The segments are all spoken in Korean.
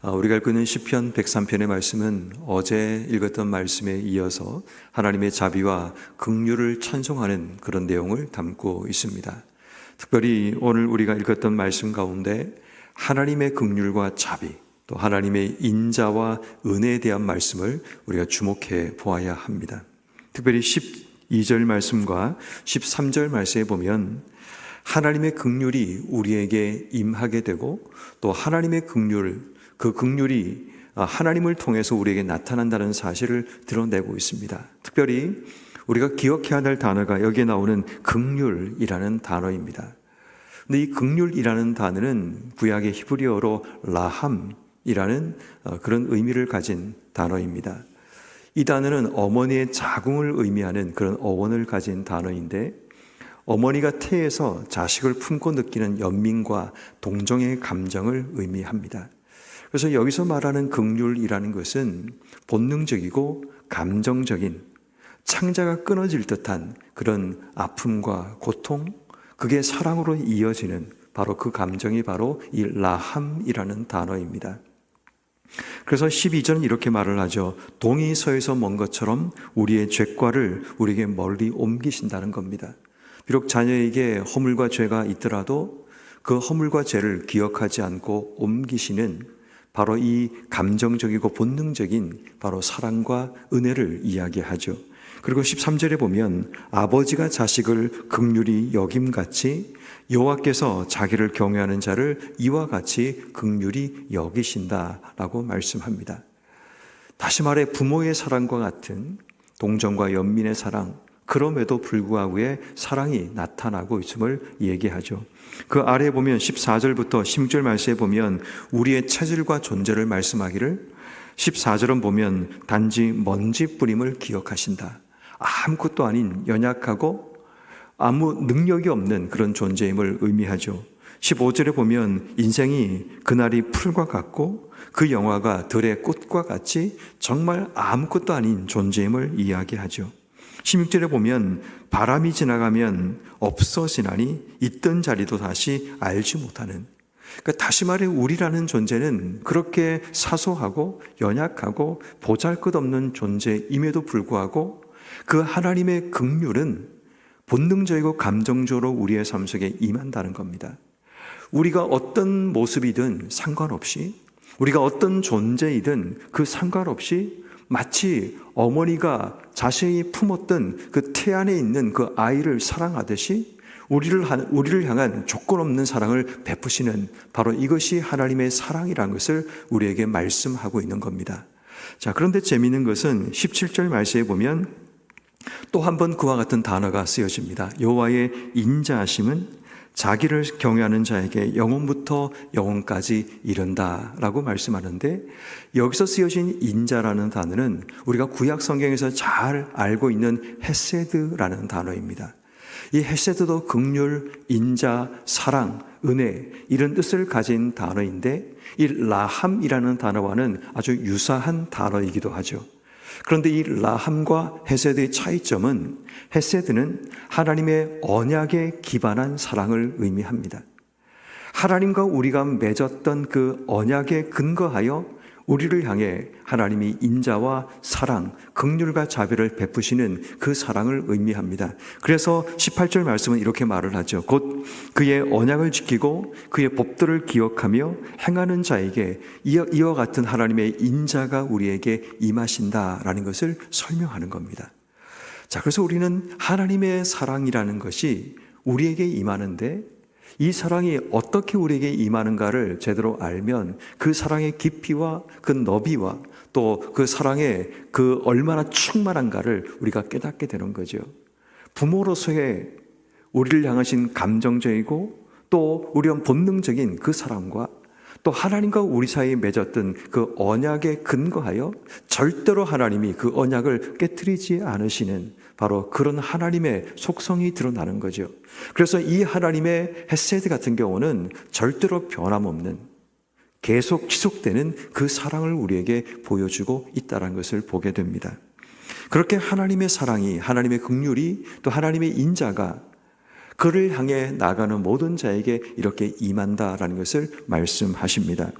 우리가 읽고 있는 시편 103편의 말씀은 어제 읽었던 말씀에 이어서 하나님의 자비와 긍휼을 찬송하는 그런 내용을 담고 있습니다. 특별히 오늘 우리가 읽었던 말씀 가운데 하나님의 긍휼과 자비, 또 하나님의 인자와 은혜에 대한 말씀을 우리가 주목해 보아야 합니다. 특별히 12절 말씀과 13절 말씀에 보면 하나님의 긍휼이 우리에게 임하게 되고 또 하나님의 그 긍휼이 하나님을 통해서 우리에게 나타난다는 사실을 드러내고 있습니다. 특별히 우리가 기억해야 될 단어가 여기에 나오는 긍휼이라는 단어입니다. 근데 이 긍휼이라는 단어는 구약의 히브리어로 라함이라는 그런 의미를 가진 단어입니다. 이 단어는 어머니의 자궁을 의미하는 그런 어원을 가진 단어인데, 어머니가 태에서 자식을 품고 느끼는 연민과 동정의 감정을 의미합니다. 그래서 여기서 말하는 긍휼이라는 것은 본능적이고 감정적인, 창자가 끊어질 듯한 그런 아픔과 고통, 그게 사랑으로 이어지는 바로 그 감정이 바로 이 라함이라는 단어입니다. 그래서 12절은 이렇게 말을 하죠. 동이 서에서 먼 것처럼 우리의 죄과를 우리에게 멀리 옮기신다는 겁니다. 비록 자녀에게 허물과 죄가 있더라도 그 허물과 죄를 기억하지 않고 옮기시는 바로 이 감정적이고 본능적인 바로 사랑과 은혜를 이야기하죠. 그리고 13절에 보면 아버지가 자식을 긍휼히 여김같이 여호와께서 자기를 경외하는 자를 이와 같이 긍휼히 여기신다라고 말씀합니다. 다시 말해 부모의 사랑과 같은 동정과 연민의 사랑, 그럼에도 불구하고의 사랑이 나타나고 있음을 얘기하죠. 그 아래에 보면 14절부터 16절 말씀에 보면 우리의 체질과 존재를 말씀하기를, 14절은 보면 단지 먼지 뿌림을 기억하신다. 아무것도 아닌 연약하고 아무 능력이 없는 그런 존재임을 의미하죠. 15절에 보면 인생이 그날이 풀과 같고 그 영화가 들의 꽃과 같이 정말 아무것도 아닌 존재임을 이야기하죠. 16절에 보면 바람이 지나가면 없어지나니 있던 자리도 다시 알지 못하는, 그러니까 다시 말해 우리라는 존재는 그렇게 사소하고 연약하고 보잘것없는 존재임에도 불구하고 그 하나님의 긍휼은 본능적이고 감정적으로 우리의 삶 속에 임한다는 겁니다. 우리가 어떤 모습이든 상관없이, 우리가 어떤 존재이든 그 상관없이 마치 어머니가 자신이 품었던 그 태 안에 있는 그 아이를 사랑하듯이 우리를 향한 조건 없는 사랑을 베푸시는 바로 이것이 하나님의 사랑이라는 것을 우리에게 말씀하고 있는 겁니다. 자, 그런데 재미있는 것은 17절 말씀에 보면 또 한 번 그와 같은 단어가 쓰여집니다. 여호와의 인자하심은 자기를 경외하는 자에게 영원부터 영원까지 이른다라고 말씀하는데, 여기서 쓰여진 인자라는 단어는 우리가 구약 성경에서 잘 알고 있는 헤세드라는 단어입니다. 이 헤세드도 긍휼, 인자, 사랑, 은혜 이런 뜻을 가진 단어인데, 이 라함이라는 단어와는 아주 유사한 단어이기도 하죠. 그런데 이 라함과 헤세드의 차이점은, 헤세드는 하나님의 언약에 기반한 사랑을 의미합니다. 하나님과 우리가 맺었던 그 언약에 근거하여 우리를 향해 하나님이 인자와 사랑, 긍휼과 자비를 베푸시는 그 사랑을 의미합니다. 그래서 18절 말씀은 이렇게 말을 하죠. 곧 그의 언약을 지키고 그의 법도를 기억하며 행하는 자에게 이와 같은 하나님의 인자가 우리에게 임하신다라는 것을 설명하는 겁니다. 자, 그래서 우리는 하나님의 사랑이라는 것이 우리에게 임하는데, 이 사랑이 어떻게 우리에게 임하는가를 제대로 알면 그 사랑의 깊이와 그 너비와 또 그 사랑의 그 얼마나 충만한가를 우리가 깨닫게 되는 거죠. 부모로서의 우리를 향하신 감정적이고 또 우리의 본능적인 그 사랑과 또 하나님과 우리 사이에 맺었던 그 언약에 근거하여 절대로 하나님이 그 언약을 깨트리지 않으시는 바로 그런 하나님의 속성이 드러나는 거죠. 그래서 이 하나님의 헤세드 같은 경우는 절대로 변함없는, 계속 지속되는 그 사랑을 우리에게 보여주고 있다는 것을 보게 됩니다. 그렇게 하나님의 사랑이, 하나님의 긍휼이 또 하나님의 인자가 그를 향해 나가는 모든 자에게 이렇게 임한다라는 것을 말씀하십니다.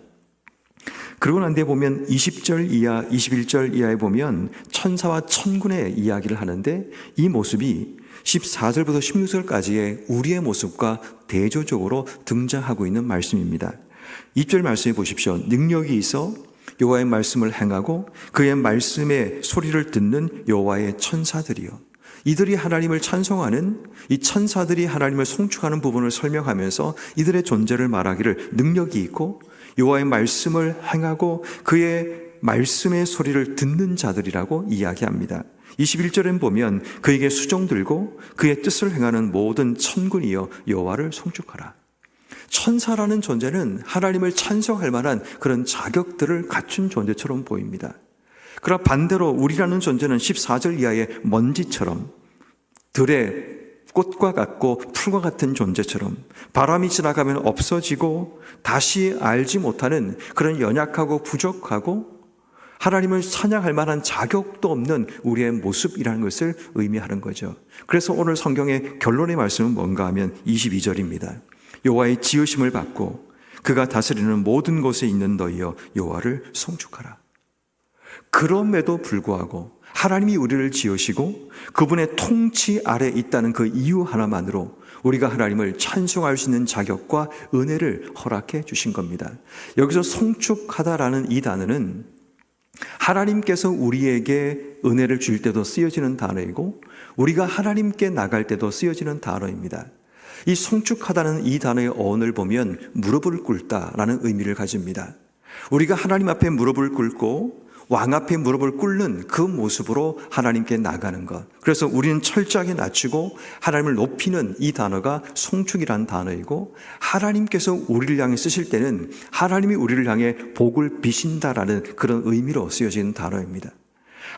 그러고 난 뒤에 보면 20절 이하, 21절 이하에 보면 천사와 천군의 이야기를 하는데 이 모습이 14절부터 16절까지의 우리의 모습과 대조적으로 등장하고 있는 말씀입니다. 2절 말씀해 보십시오. 능력이 있어 여호와의 말씀을 행하고 그의 말씀의 소리를 듣는 여호와의 천사들이요. 이들이 하나님을 찬송하는, 이 천사들이 하나님을 송축하는 부분을 설명하면서 이들의 존재를 말하기를 능력이 있고 여호와의 말씀을 행하고 그의 말씀의 소리를 듣는 자들이라고 이야기합니다. 21절엔 보면 그에게 수종 들고 그의 뜻을 행하는 모든 천군이여 여호와를 송축하라. 천사라는 존재는 하나님을 찬송할 만한 그런 자격들을 갖춘 존재처럼 보입니다. 그러나 반대로 우리라는 존재는 14절 이하의 먼지처럼 들의 꽃과 같고 풀과 같은 존재처럼 바람이 지나가면 없어지고 다시 알지 못하는 그런 연약하고 부족하고 하나님을 찬양할 만한 자격도 없는 우리의 모습이라는 것을 의미하는 거죠. 그래서 오늘 성경의 결론의 말씀은 뭔가 하면 22절입니다. 여호와의 지으심을 받고 그가 다스리는 모든 곳에 있는 너희여 여호와를 송축하라. 그럼에도 불구하고 하나님이 우리를 지으시고 그분의 통치 아래 있다는 그 이유 하나만으로 우리가 하나님을 찬송할 수 있는 자격과 은혜를 허락해 주신 겁니다. 여기서 송축하다라는 이 단어는 하나님께서 우리에게 은혜를 줄 때도 쓰여지는 단어이고 우리가 하나님께 나갈 때도 쓰여지는 단어입니다. 이 송축하다는 이 단어의 어원을 보면 무릎을 꿇다라는 의미를 가집니다. 우리가 하나님 앞에 무릎을 꿇고 왕 앞에 무릎을 꿇는 그 모습으로 하나님께 나가는 것. 그래서 우리는 철저하게 낮추고 하나님을 높이는 이 단어가 송축이라는 단어이고 하나님께서 우리를 향해 쓰실 때는 하나님이 우리를 향해 복을 비신다라는 그런 의미로 쓰여지는 단어입니다.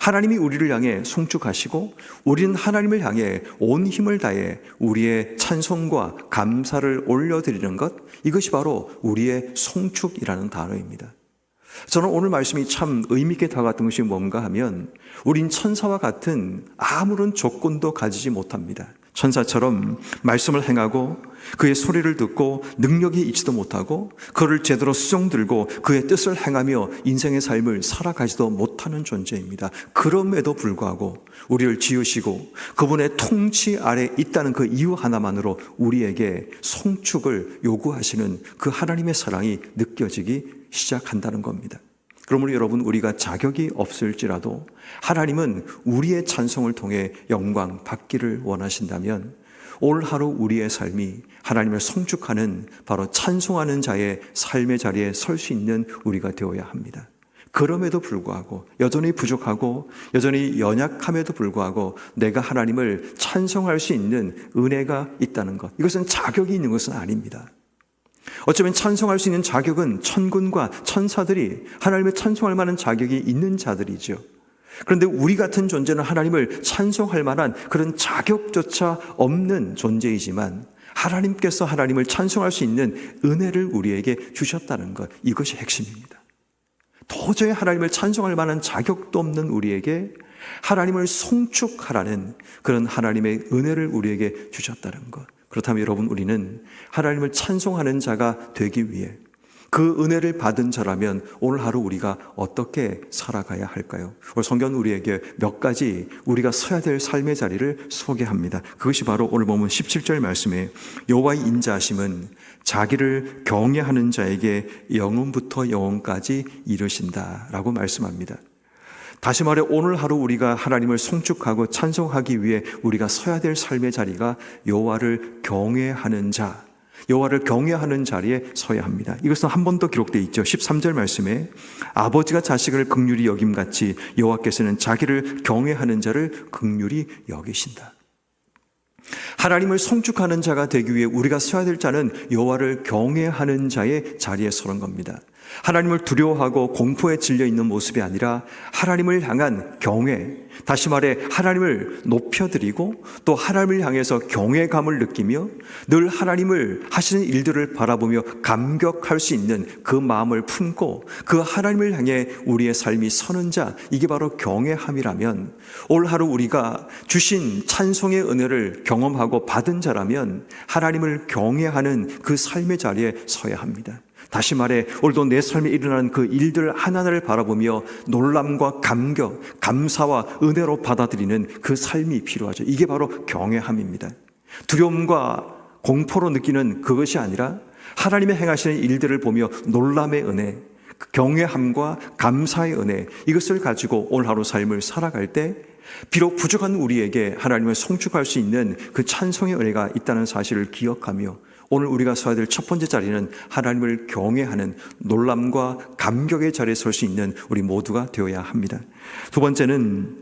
하나님이 우리를 향해 송축하시고 우리는 하나님을 향해 온 힘을 다해 우리의 찬송과 감사를 올려드리는 것, 이것이 바로 우리의 송축이라는 단어입니다. 저는 오늘 말씀이 참 의미 있게 다가왔던 것이 뭔가 하면 우린 천사와 같은 아무런 조건도 가지지 못합니다. 천사처럼 말씀을 행하고 그의 소리를 듣고 능력이 있지도 못하고 그를 제대로 수종 들고 그의 뜻을 행하며 인생의 삶을 살아가지도 못하는 존재입니다. 그럼에도 불구하고 우리를 지으시고 그분의 통치 아래 있다는 그 이유 하나만으로 우리에게 송축을 요구하시는 그 하나님의 사랑이 느껴지기 시작한다는 겁니다. 그러므로 여러분, 우리가 자격이 없을지라도 하나님은 우리의 찬송을 통해 영광 받기를 원하신다면 오늘 하루 우리의 삶이 하나님을 송축하는 바로 찬송하는 자의 삶의 자리에 설 수 있는 우리가 되어야 합니다. 그럼에도 불구하고 여전히 부족하고 여전히 연약함에도 불구하고 내가 하나님을 찬송할 수 있는 은혜가 있다는 것, 이것은 자격이 있는 것은 아닙니다. 어쩌면 찬송할 수 있는 자격은 천군과 천사들이 하나님을 찬송할 만한 자격이 있는 자들이죠. 그런데 우리 같은 존재는 하나님을 찬송할 만한 그런 자격조차 없는 존재이지만 하나님께서 하나님을 찬송할 수 있는 은혜를 우리에게 주셨다는 것, 이것이 핵심입니다. 도저히 하나님을 찬송할 만한 자격도 없는 우리에게 하나님을 송축하라는 그런 하나님의 은혜를 우리에게 주셨다는 것. 그렇다면 여러분, 우리는 하나님을 찬송하는 자가 되기 위해 그 은혜를 받은 자라면 오늘 하루 우리가 어떻게 살아가야 할까요? 오늘 성경은 우리에게 몇 가지 우리가 서야 될 삶의 자리를 소개합니다. 그것이 바로 오늘 보면 17절 말씀에 여호와의 인자하심은 자기를 경외하는 자에게 영원부터 영원까지 이르신다라고 말씀합니다. 다시 말해 오늘 하루 우리가 하나님을 송축하고 찬송하기 위해 우리가 서야 될 삶의 자리가 여호와를 경외하는 자, 여호와를 경외하는 자리에 서야 합니다. 이것은 한 번 더 기록되어 있죠. 13절 말씀에 아버지가 자식을 긍휼히 여김같이 여호와께서는 자기를 경외하는 자를 긍휼히 여기신다. 하나님을 송축하는 자가 되기 위해 우리가 서야 될 자는 여호와를 경외하는 자의 자리에 서는 겁니다. 하나님을 두려워하고 공포에 질려 있는 모습이 아니라 하나님을 향한 경외, 다시 말해 하나님을 높여드리고 또 하나님을 향해서 경외감을 느끼며 늘 하나님을 하시는 일들을 바라보며 감격할 수 있는 그 마음을 품고 그 하나님을 향해 우리의 삶이 서는 자, 이게 바로 경외함이라면 올 하루 우리가 주신 찬송의 은혜를 경험하고 받은 자라면 하나님을 경외하는 그 삶의 자리에 서야 합니다. 다시 말해 오늘도 내 삶에 일어나는 그 일들 하나하나를 바라보며 놀람과 감격, 감사와 은혜로 받아들이는 그 삶이 필요하죠. 이게 바로 경외함입니다. 두려움과 공포로 느끼는 그것이 아니라 하나님의 행하시는 일들을 보며 놀람의 은혜, 경외함과 감사의 은혜, 이것을 가지고 오늘 하루 삶을 살아갈 때 비록 부족한 우리에게 하나님을 송축할 수 있는 그 찬송의 은혜가 있다는 사실을 기억하며 오늘 우리가 서야 될 첫 번째 자리는 하나님을 경외하는 놀람과 감격의 자리에 설 수 있는 우리 모두가 되어야 합니다. 두 번째는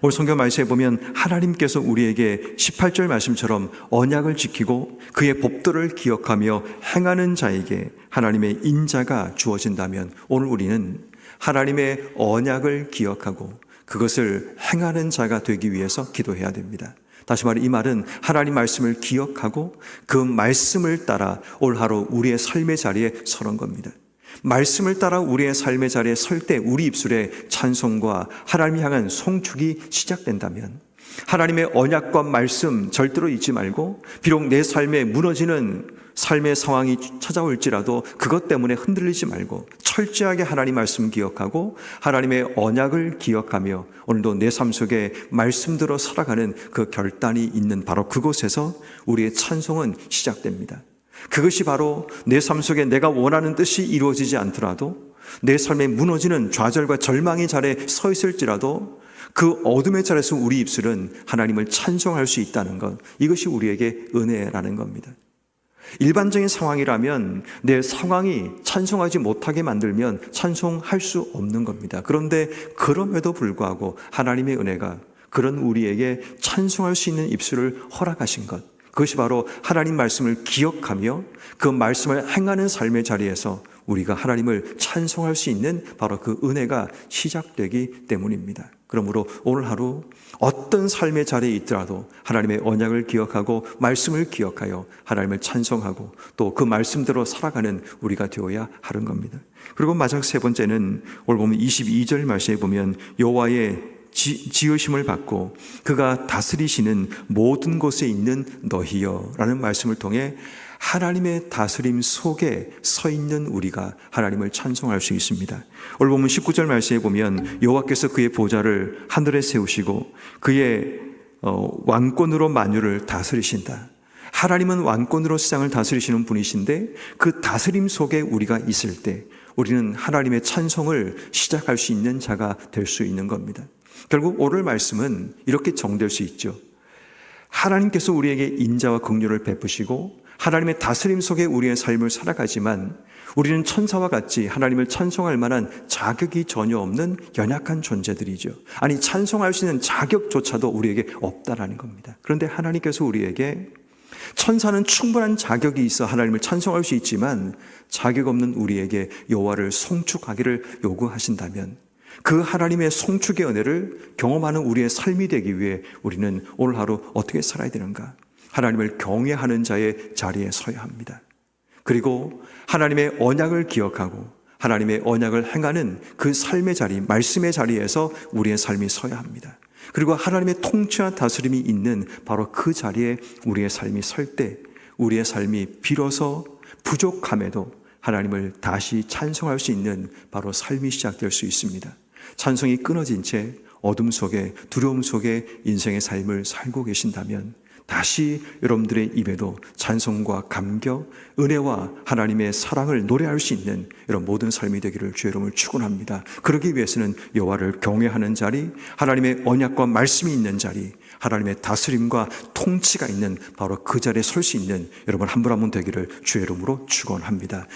오늘 성경 말씀에 보면 하나님께서 우리에게 18절 말씀처럼 언약을 지키고 그의 법도를 기억하며 행하는 자에게 하나님의 인자가 주어진다면 오늘 우리는 하나님의 언약을 기억하고 그것을 행하는 자가 되기 위해서 기도해야 됩니다. 다시 말해 이 말은 하나님 말씀을 기억하고 그 말씀을 따라 올 하루 우리의 삶의 자리에 서는 겁니다. 말씀을 따라 우리의 삶의 자리에 설 때 우리 입술에 찬송과 하나님을 향한 송축이 시작된다면 하나님의 언약과 말씀 절대로 잊지 말고 비록 내 삶에 무너지는 삶의 상황이 찾아올지라도 그것 때문에 흔들리지 말고 철저하게 하나님 말씀 기억하고 하나님의 언약을 기억하며 오늘도 내 삶 속에 말씀대로 살아가는 그 결단이 있는 바로 그곳에서 우리의 찬송은 시작됩니다. 그것이 바로 내 삶 속에 내가 원하는 뜻이 이루어지지 않더라도 내 삶에 무너지는 좌절과 절망의 자리에 서 있을지라도 그 어둠의 자리에서 우리 입술은 하나님을 찬송할 수 있다는 것, 이것이 우리에게 은혜라는 겁니다. 일반적인 상황이라면 내 상황이 찬송하지 못하게 만들면 찬송할 수 없는 겁니다. 그런데 그럼에도 불구하고 하나님의 은혜가 그런 우리에게 찬송할 수 있는 입술을 허락하신 것, 그것이 바로 하나님 말씀을 기억하며 그 말씀을 행하는 삶의 자리에서 우리가 하나님을 찬송할 수 있는 바로 그 은혜가 시작되기 때문입니다. 그러므로 오늘 하루 어떤 삶의 자리에 있더라도 하나님의 언약을 기억하고 말씀을 기억하여 하나님을 찬송하고 또 그 말씀대로 살아가는 우리가 되어야 하는 겁니다. 그리고 마지막 세 번째는 오늘 보면 22절 말씀에 보면 여호와의 지으심을 받고 그가 다스리시는 모든 곳에 있는 너희여 라는 말씀을 통해 하나님의 다스림 속에 서 있는 우리가 하나님을 찬송할 수 있습니다. 오늘 보면 19절 말씀에 보면 여호와께서 그의 보좌를 하늘에 세우시고 그의 왕권으로 만유를 다스리신다. 하나님은 왕권으로 세상을 다스리시는 분이신데 그 다스림 속에 우리가 있을 때 우리는 하나님의 찬송을 시작할 수 있는 자가 될 수 있는 겁니다. 결국 오늘 말씀은 이렇게 정될 수 있죠. 하나님께서 우리에게 인자와 긍휼을 베푸시고 하나님의 다스림 속에 우리의 삶을 살아가지만 우리는 천사와 같이 하나님을 찬송할 만한 자격이 전혀 없는 연약한 존재들이죠. 아니 찬송할 수 있는 자격조차도 우리에게 없다라는 겁니다. 그런데 하나님께서 우리에게 천사는 충분한 자격이 있어 하나님을 찬송할 수 있지만 자격 없는 우리에게 여호와를 송축하기를 요구하신다면 그 하나님의 송축의 은혜를 경험하는 우리의 삶이 되기 위해 우리는 오늘 하루 어떻게 살아야 되는가? 하나님을 경외하는 자의 자리에 서야 합니다. 그리고 하나님의 언약을 기억하고 하나님의 언약을 행하는 그 삶의 자리, 말씀의 자리에서 우리의 삶이 서야 합니다. 그리고 하나님의 통치와 다스림이 있는 바로 그 자리에 우리의 삶이 설 때 우리의 삶이 비로소 부족함에도 하나님을 다시 찬송할 수 있는 바로 삶이 시작될 수 있습니다. 찬송이 끊어진 채 어둠 속에 두려움 속에 인생의 삶을 살고 계신다면 다시 여러분들의 입에도 찬송과 감격, 은혜와 하나님의 사랑을 노래할 수 있는 이런 모든 삶이 되기를 주의 이름으로 축원합니다. 그러기 위해서는 여호와를 경외하는 자리, 하나님의 언약과 말씀이 있는 자리, 하나님의 다스림과 통치가 있는 바로 그 자리에 설 수 있는 여러분 한 분 한 분 되기를 주의 이름으로 축원합니다.